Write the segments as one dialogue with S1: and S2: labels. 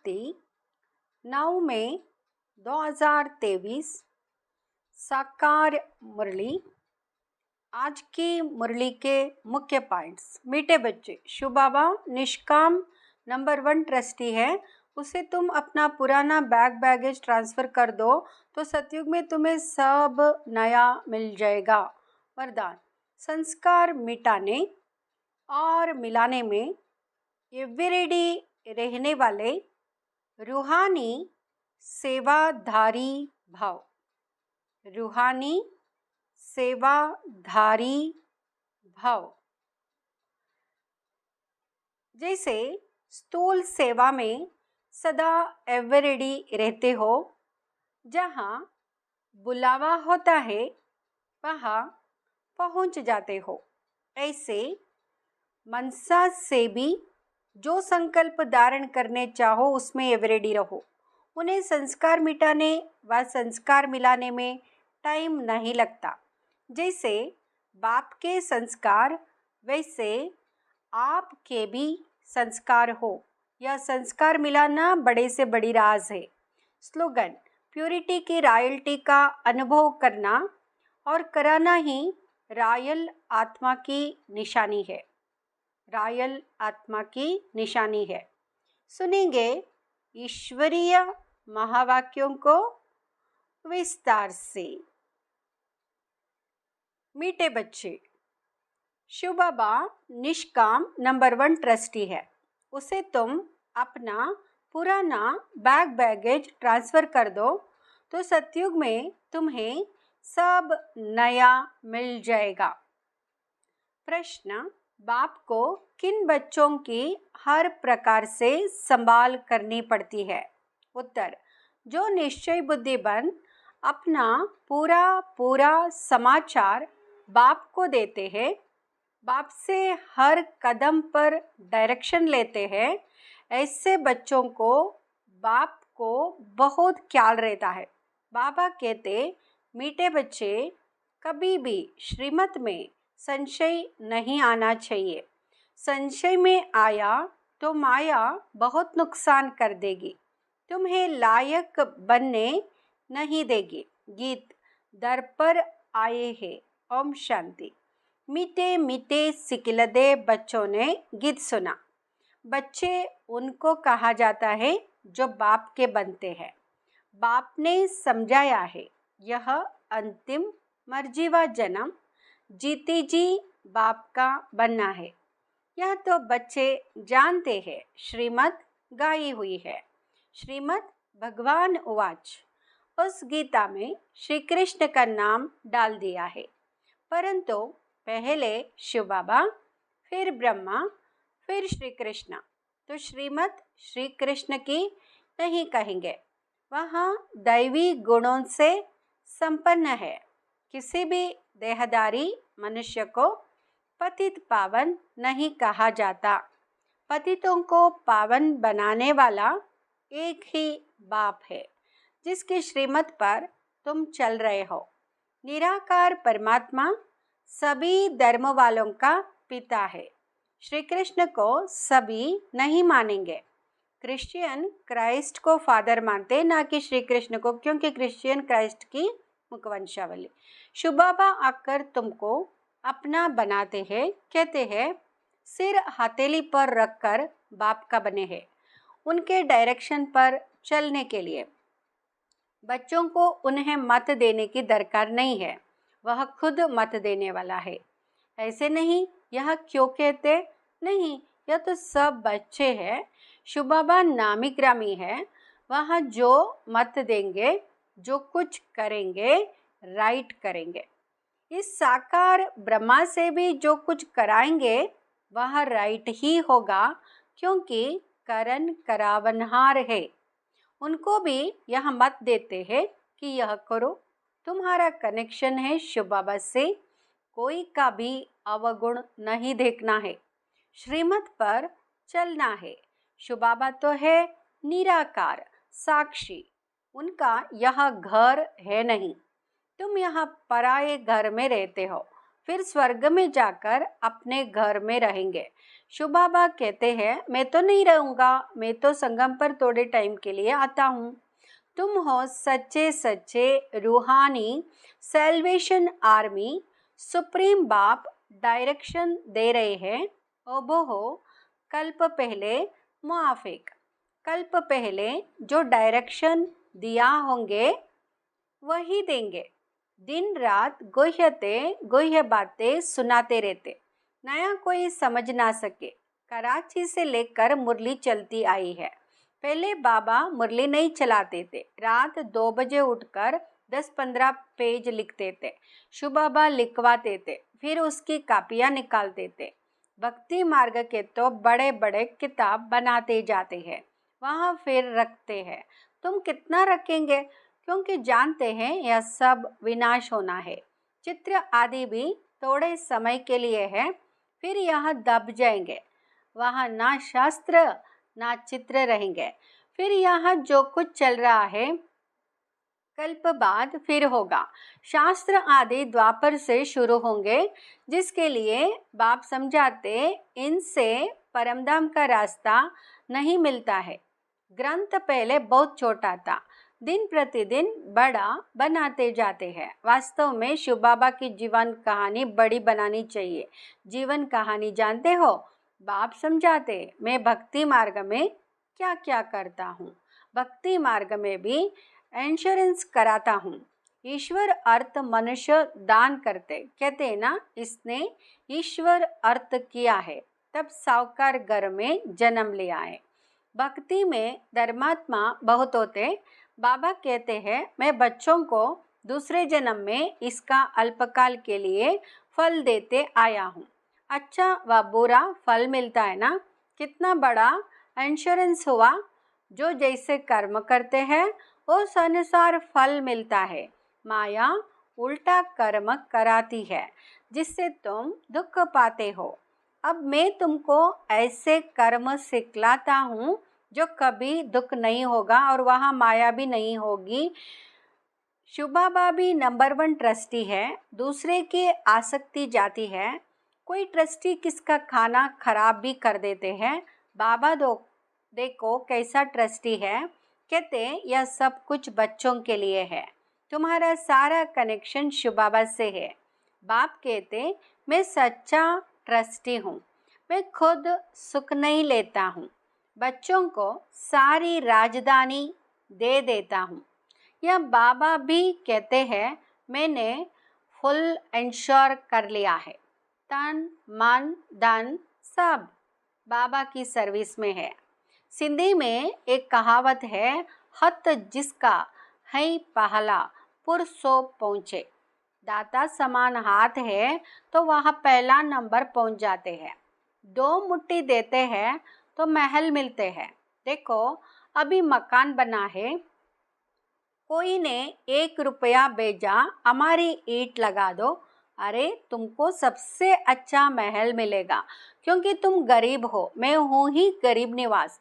S1: तिथि 9 मई 2023। साकार मुरली। आज की मुरली के मुख्य पॉइंट्स। मीठे बच्चे, शिव बाबा निष्काम नंबर 1 ट्रस्टी है। उसे तुम अपना पुराना बैगेज ट्रांसफ़र कर दो तो सतयुग में तुम्हें सब नया मिल जाएगा। वरदान, संस्कार मिटाने और मिलाने में एवरीडे रहने वाले रूहानी सेवाधारी भाव। रूहानी सेवाधारी भाव। जैसे स्थूल सेवा में सदा एवरीडे रहते हो, जहाँ बुलावा होता है वहाँ पहुँच जाते हो, ऐसे मनसा से भी जो संकल्प धारण करने चाहो उसमें एवरीडे रहो। उन्हें संस्कार मिटाने व संस्कार मिलाने में टाइम नहीं लगता। जैसे बाप के संस्कार वैसे आपके भी संस्कार हो। यह संस्कार मिलाना बड़े से बड़ी राज है। स्लोगन, प्योरिटी की रॉयल्टी का अनुभव करना और कराना ही रॉयल आत्मा की निशानी है। रॉयल आत्मा की निशानी है। सुनेंगे ईश्वरीय महावाक्यों को विस्तार से। मीठे बच्चे, शिव बाबा निष्काम नंबर 1 ट्रस्टी है। उसे तुम अपना पुराना बैगेज ट्रांसफ़र कर दो तो सतयुग में तुम्हें सब नया मिल जाएगा। प्रश्न, बाप को किन बच्चों की हर प्रकार से संभाल करनी पड़ती है? उत्तर, जो निश्चय बुद्धिमान अपना पूरा समाचार बाप को देते हैं, बाप से हर कदम पर डायरेक्शन लेते हैं, ऐसे बच्चों को बाप को बहुत ख्याल रहता है। बाबा कहते, मीठे बच्चे, कभी भी श्रीमत में संशय नहीं आना चाहिए। संशय में आया तो माया बहुत नुकसान कर देगी, तुम्हें लायक बनने नहीं देगी। गीत दर पर आए हैं। ओम शांति। मीठे मीठे सिकिलदे बच्चों ने गीत सुना। बच्चे उनको कहा जाता है जो बाप के बनते हैं। बाप ने समझाया है, यह अंतिम मर्जीवा जन्म जीती जी बाप का बनना है। यह तो बच्चे जानते हैं। श्रीमत गाई हुई है। श्रीमत भगवान उवाच। उस गीता में श्री कृष्ण का नाम डाल दिया है, परंतु पहले शिव बाबा, फिर ब्रह्मा, फिर श्री कृष्ण। तो श्रीमत श्री कृष्ण की नहीं कहेंगे। वहाँ दैवी गुणों से संपन्न है। किसी भी देहधारी मनुष्य को पतित पावन नहीं कहा जाता। पतितों को पावन बनाने वाला एक ही बाप है, जिसकी श्रीमत पर तुम चल रहे हो। निराकार परमात्मा सभी धर्म वालों का पिता है। श्री कृष्ण को सभी नहीं मानेंगे। क्रिश्चियन क्राइस्ट को फादर मानते, ना कि श्री कृष्ण को, क्योंकि क्रिश्चियन क्राइस्ट की मुखवंशावली। शिव बाबा आकर तुमको अपना बनाते हैं। कहते हैं, सिर हथेली पर रखकर बाप का बने हैं, उनके डायरेक्शन पर चलने के लिए। बच्चों को उन्हें मत देने की दरकार नहीं है, वह खुद मत देने वाला है। ऐसे नहीं, यह क्यों कहते नहीं, यह तो सब बच्चे हैं। शिव बाबा नामी ग्रामी है। वह जो मत देंगे, जो कुछ करेंगे, राइट करेंगे। इस साकार ब्रह्मा से भी जो कुछ कराएंगे वह राइट ही होगा, क्योंकि करण करावनहार है। उनको भी यह मत देते हैं कि यह करो। तुम्हारा कनेक्शन है शिव बाबा से, कोई का भी अवगुण नहीं देखना है, श्रीमत पर चलना है। शिव बाबा तो है निराकार साक्षी, उनका यह घर है नहीं। तुम यहाँ पराये घर में रहते हो। फिर स्वर्ग में जाकर अपने घर में रहेंगे। शिव बाबा कहते हैं, मैं तो नहीं रहूँगा, मैं तो संगम पर थोड़े टाइम के लिए आता हूँ। तुम हो सच्चे सच्चे रूहानी सेल्वेशन आर्मी। सुप्रीम बाप डायरेक्शन दे रहे हैं। ओबो हो कल्प पहले मुआफिक। कल्प पहले जो डायरेक्शन दिया होंगे वही देंगे। दिन रात गुह्य बातें सुनाते रहते, नया कोई समझ ना सके। कराची से लेकर मुरली चलती आई है। पहले बाबा मुरली नहीं चलाते थे। रात 2 बजे उठकर 10-15 पेज लिखते थे। शिव बाबा लिखवाते थे, फिर उसकी कापियाँ निकालते थे। भक्ति मार्ग के तो बड़े बड़े किताब बनाते जाते हैं, वहाँ फिर रखते हैं। तुम कितना रखेंगे, क्योंकि जानते हैं यह सब विनाश होना है। चित्र आदि भी थोड़े समय के लिए है, फिर यह दब जाएंगे। वहाँ ना शास्त्र ना चित्र रहेंगे। फिर यहाँ जो कुछ चल रहा है कल्प बाद फिर होगा। शास्त्र आदि द्वापर से शुरू होंगे, जिसके लिए बाप समझाते इनसे परमधाम का रास्ता नहीं मिलता है। ग्रंथ पहले बहुत छोटा था, दिन प्रतिदिन बड़ा बनाते जाते हैं। वास्तव में शिव बाबा की जीवन कहानी बड़ी बनानी चाहिए। जीवन कहानी जानते हो, बाप समझाते मैं भक्ति मार्ग में क्या क्या करता हूँ। भक्ति मार्ग में भी इंश्योरेंस कराता हूँ। ईश्वर अर्थ मनुष्य दान करते, कहते हैं ना, इसने ईश्वर अर्थ किया है, तब साहूकार घर में जन्म लिया है। भक्ति में धर्मात्मा बहुत होते। बाबा कहते हैं, मैं बच्चों को दूसरे जन्म में इसका अल्पकाल के लिए फल देते आया हूँ। अच्छा व बुरा फल मिलता है ना, कितना बड़ा इंश्योरेंस हुआ। जो जैसे कर्म करते हैं उस अनुसार फल मिलता है। माया उल्टा कर्म कराती है, जिससे तुम दुख पाते हो। अब मैं तुमको ऐसे कर्म सिखलाता हूँ जो कभी दुख नहीं होगा और वहाँ माया भी नहीं होगी। शिव बाबा भी नंबर 1 ट्रस्टी है। दूसरे की आसक्ति जाती है। कोई ट्रस्टी किसका खाना खराब भी कर देते हैं। बाबा देखो कैसा ट्रस्टी है। कहते यह सब कुछ बच्चों के लिए है। तुम्हारा सारा कनेक्शन शिव बाबा से है। बाप कहते मैं सच्चा ट्रस्टी हूँ, मैं खुद सुख नहीं लेता हूँ, बच्चों को सारी राजधानी दे देता हूँ। यह बाबा भी कहते हैं, मैंने फुल इंश्योर कर लिया है। तन मन धन सब बाबा की सर्विस में है। सिंधी में एक कहावत है, हथ जिसका है पहला पुर सो पहुँचे। दाता समान हाथ है तो वहाँ पहला नंबर पहुँच जाते हैं। 2 मुट्ठी देते हैं तो महल मिलते हैं। देखो अभी मकान बना है, कोई ने 1 रुपया भेजा, हमारी ईंट लगा दो, अरे तुमको सबसे अच्छा महल मिलेगा, क्योंकि तुम गरीब हो। मैं हूँ ही गरीब निवास।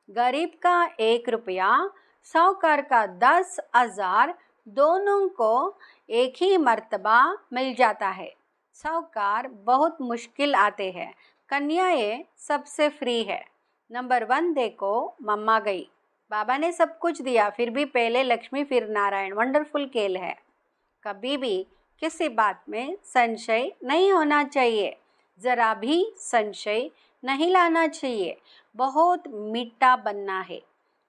S1: गरीब का 1 रुपया, साहूकार का 10,000, दोनों को एक ही मर्तबा मिल जाता है। साहूकार बहुत मुश्किल आते हैं, कन्याएं सबसे फ्री है। नंबर 1 देखो, मम्मा गई, बाबा ने सब कुछ दिया, फिर भी पहले लक्ष्मी फिर नारायण। वंडरफुल खेल है। कभी भी किसी बात में संशय नहीं होना चाहिए, ज़रा भी संशय नहीं लाना चाहिए। बहुत मीठा बनना है,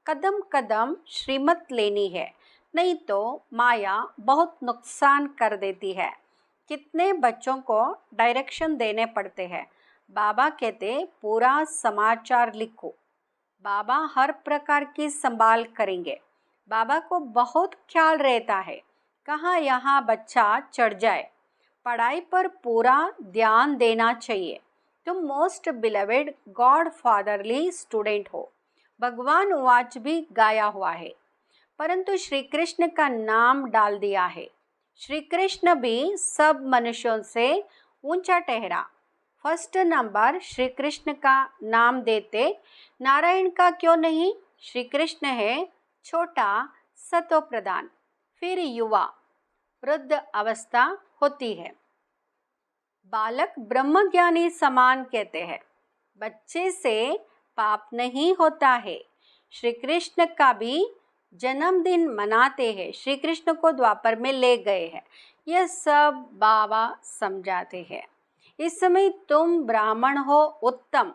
S1: कदम कदम श्रीमत लेनी है, नहीं तो माया बहुत नुकसान कर देती है। कितने बच्चों को डायरेक्शन देने पड़ते हैं। बाबा कहते पूरा समाचार लिखो। बाबा हर प्रकार की संभाल करेंगे। बाबा को बहुत ख्याल रहता है, कहाँ यहाँ बच्चा चढ़ जाए। पढ़ाई पर पूरा ध्यान देना चाहिए। तुम most beloved God fatherly student हो। भगवान वाच भी गाया हुआ है, परंतु श्री कृष्ण का नाम डाल दिया है। श्री कृष्ण भी सब मनुष्यों से ऊंचा ठहरा। फर्स्ट नंबर श्री कृष्ण का नाम देते, नारायण का क्यों नहीं। श्री कृष्ण है छोटा सतो प्रधान, फिर युवा, वृद्ध अवस्था होती है। बालक ब्रह्मज्ञानी समान कहते हैं। बच्चे से पाप नहीं होता है। श्री कृष्ण का भी जन्मदिन मनाते हैं। श्री कृष्ण को द्वापर में ले गए हैं। यह सब बाबा समझाते हैं। इस समय तुम ब्राह्मण हो उत्तम,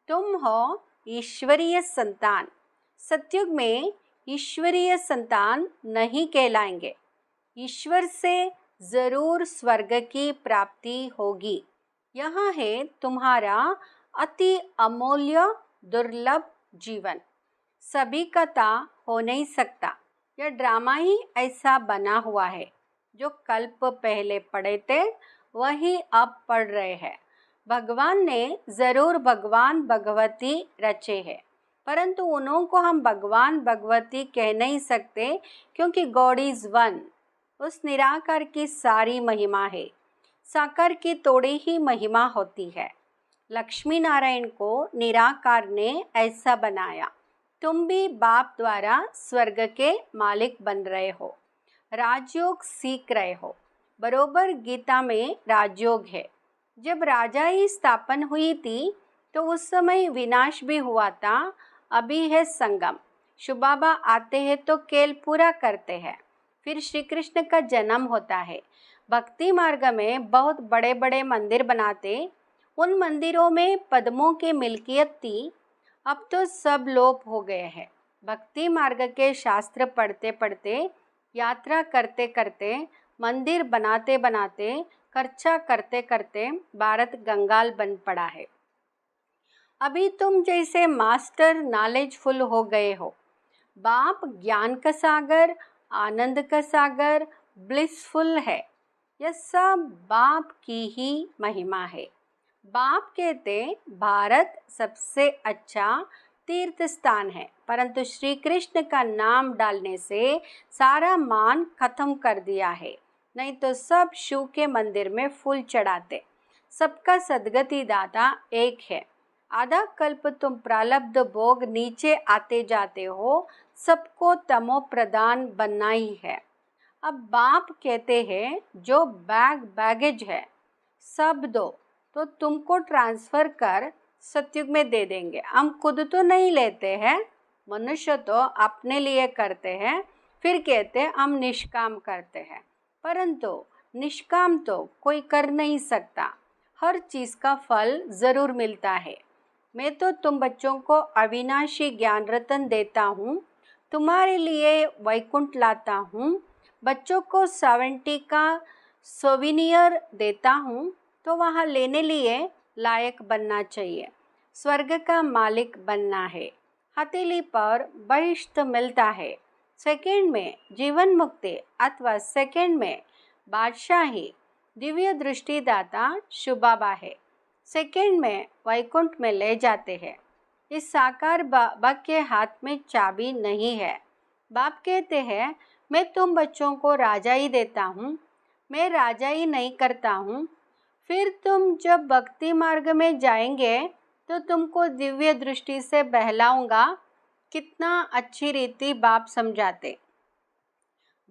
S1: तुम हो ईश्वरीय संतान। सतयुग में ईश्वरीय संतान नहीं कहलाएंगे। ईश्वर से जरूर स्वर्ग की प्राप्ति होगी। यहाँ है तुम्हारा अति अमूल्य दुर्लभ जीवन। सभी का ता हो नहीं सकता। यह ड्रामा ही ऐसा बना हुआ है। जो कल्प पहले पढ़े थे वही अब पढ़ रहे हैं। भगवान ने जरूर भगवान भगवती रचे हैं, परंतु उन्हों को हम भगवान भगवती कह नहीं सकते, क्योंकि गॉड इज वन। उस निराकार की सारी महिमा है। साकार की थोड़ी ही महिमा होती है। लक्ष्मी नारायण को निराकार ने ऐसा बनाया। तुम भी बाप द्वारा स्वर्ग के मालिक बन रहे हो। राजयोग सीख रहे हो। बरोबर गीता में राजयोग है। जब राजा ही स्थापन हुई थी तो उस समय विनाश भी हुआ था। अभी है संगम। शिव बाबा आते हैं तो खेल पूरा करते हैं। फिर श्री कृष्ण का जन्म होता है। भक्ति मार्ग में बहुत बड़े बड़े मंदिर बनाते। उन मंदिरों में पद्मों की मिल्कियत थी। अब तो सब लोप हो गए हैं। भक्ति मार्ग के शास्त्र पढ़ते पढ़ते, यात्रा करते करते, मंदिर बनाते बनाते, खर्चा करते करते भारत कंगाल बन पड़ा है। अभी तुम जैसे मास्टर नॉलेजफुल हो गए हो। बाप ज्ञान का सागर, आनंद का सागर, ब्लिसफुल है। यह सब बाप की ही महिमा है। बाप कहते भारत सबसे अच्छा तीर्थ स्थान है, परंतु श्री कृष्ण का नाम डालने से सारा मान खत्म कर दिया है। नहीं तो सब शिव के मंदिर में फूल चढ़ाते। सबका सदगति दाता एक है। आधा कल्प तुम प्रारब्ध भोग नीचे आते जाते हो। सबको तमो प्रदान बनना ही है। अब बाप कहते हैं जो बैगेज है सब दो, तो तुमको ट्रांसफ़र कर सतयुग में दे देंगे। हम खुद तो नहीं लेते हैं। मनुष्य तो अपने लिए करते हैं, फिर कहते हैं हम निष्काम करते हैं। परंतु निष्काम तो कोई कर नहीं सकता। हर चीज़ का फल ज़रूर मिलता है। मैं तो तुम बच्चों को अविनाशी ज्ञान रतन देता हूँ। तुम्हारे लिए वैकुंठ लाता हूँ। बच्चों को 70 का सोविनियर देता हूँ, तो वहाँ लेने लिए लायक बनना चाहिए। स्वर्ग का मालिक बनना है। हथेली पर बहिष्ठ मिलता है। सेकंड में जीवन मुक्ति अथवा सेकंड में बादशाही। दिव्य दृष्टिदाता शिव बाबा है। सेकंड में वैकुंठ में ले जाते हैं। इस साकार बाबा के हाथ में चाबी नहीं है। बाप कहते हैं मैं तुम बच्चों को राजा ही देता हूँ, मैं राजा ही नहीं करता हूँ। फिर तुम जब भक्ति मार्ग में जाएंगे तो तुमको दिव्य दृष्टि से बहलाऊंगा। कितना अच्छी रीति बाप समझाते।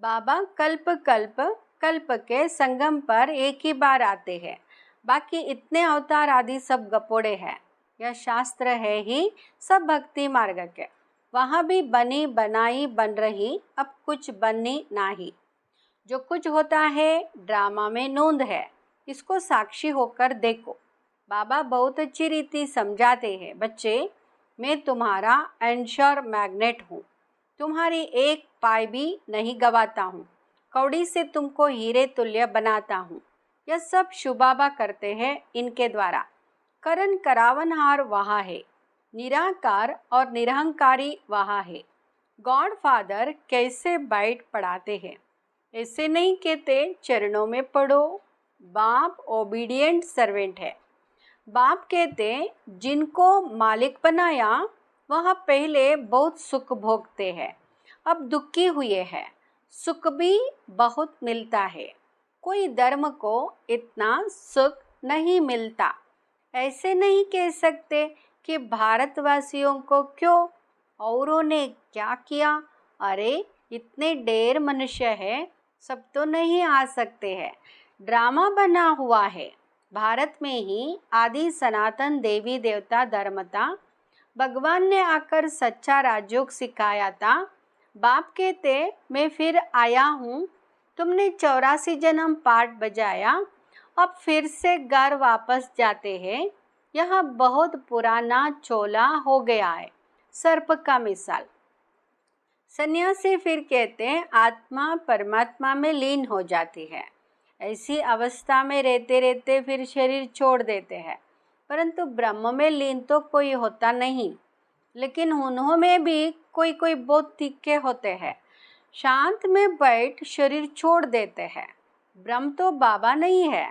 S1: बाबा कल्प कल्प कल्प के संगम पर एक ही बार आते हैं। बाकी इतने अवतार आदि सब गपोड़े हैं। यह शास्त्र है ही सब भक्ति मार्ग के। वहाँ भी बनी बनाई बन रही, अब कुछ बनी नाही। जो कुछ होता है ड्रामा में नोंद है। इसको साक्षी होकर देखो। बाबा बहुत अच्छी रीति समझाते हैं। बच्चे, मैं तुम्हारा एंश्योर मैग्नेट हूँ। तुम्हारी एक पाई भी नहीं गवाता हूँ। कौड़ी से तुमको हीरे तुल्य बनाता हूँ। यह सब शिव बाबा करते हैं इनके द्वारा। करण करावनहार वहाँ है। निराकार और निरहंकारी वहाँ है। गॉड फादर कैसे बाइट पढ़ाते हैं। ऐसे नहीं कहते चरणों में पढ़ो। बाप ओबीडिएंट सर्वेंट है। बाप कहते जिनको मालिक बनाया वह पहले बहुत सुख भोगते हैं, अब दुखी हुए हैं। सुख भी बहुत मिलता है। कोई धर्म को इतना सुख नहीं मिलता। ऐसे नहीं कह सकते कि भारतवासियों को क्यों, औरों ने क्या किया। अरे इतने ढेर मनुष्य है, सब तो नहीं आ सकते हैं। ड्रामा बना हुआ है। भारत में ही आदि सनातन देवी देवता धर्म था। भगवान ने आकर सच्चा राजयोग सिखाया था। बाप कहते मैं फिर आया हूँ, तुमने 84 जन्म पाठ बजाया, अब फिर से घर वापस जाते हैं। यह बहुत पुराना चोला हो गया है। सर्प का मिसाल। सन्यासी फिर कहते हैं आत्मा परमात्मा में लीन हो जाती है। ऐसी अवस्था में रहते रहते फिर शरीर छोड़ देते हैं, परंतु ब्रह्म में लीन तो कोई होता नहीं, लेकिन उन्होंने भी कोई कोई बहुत तीखे होते हैं, शांत में बैठ शरीर छोड़ देते हैं। ब्रह्म तो बाबा नहीं है,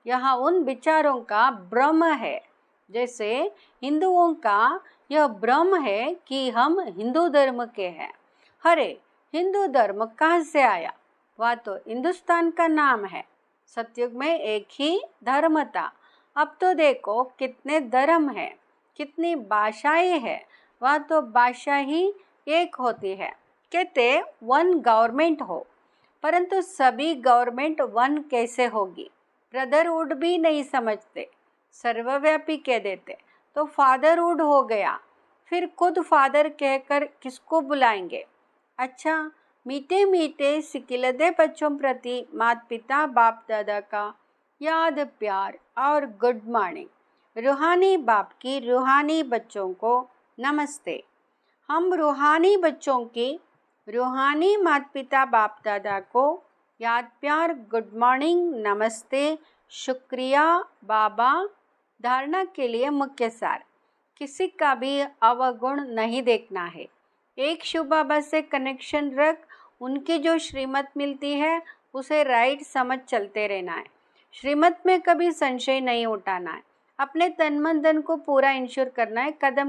S1: यह उन विचारों का ब्रह्म है। जैसे हिंदुओं का यह ब्रह्म है कि हम हिंदू धर्म के हैं। अरे हिंदू धर्म कहाँ से आया? वह तो हिंदुस्तान का नाम है। सतयुग में एक ही धर्म था, अब तो देखो कितने धर्म हैं, कितनी भाषाएं हैं। वह तो भाषा ही एक होती है। कहते वन गवर्नमेंट हो, परंतु सभी गवर्नमेंट वन कैसे होगी? ब्रदरहुड भी नहीं समझते, सर्वव्यापी कह देते, तो फादरहुड हो गया। फिर खुद फादर कहकर किसको बुलाएंगे? अच्छा, मीठे मीठे सिकिलदे बच्चों प्रति माता पिता बाप दादा का याद प्यार और गुड मॉर्निंग। रूहानी बाप की रूहानी बच्चों को नमस्ते। हम रूहानी बच्चों की रूहानी माता पिता बाप दादा को याद प्यार गुड मॉर्निंग नमस्ते शुक्रिया बाबा। धारणा के लिए मुख्य सार, किसी का भी अवगुण नहीं देखना है। एक शिव बाबा से कनेक्शन रख, उनकी जो श्रीमत मिलती है उसे राइट समझ चलते रहना है। श्रीमत में कभी संशय नहीं उठाना है। अपने तन मन धन को पूरा इंश्योर करना है। कदम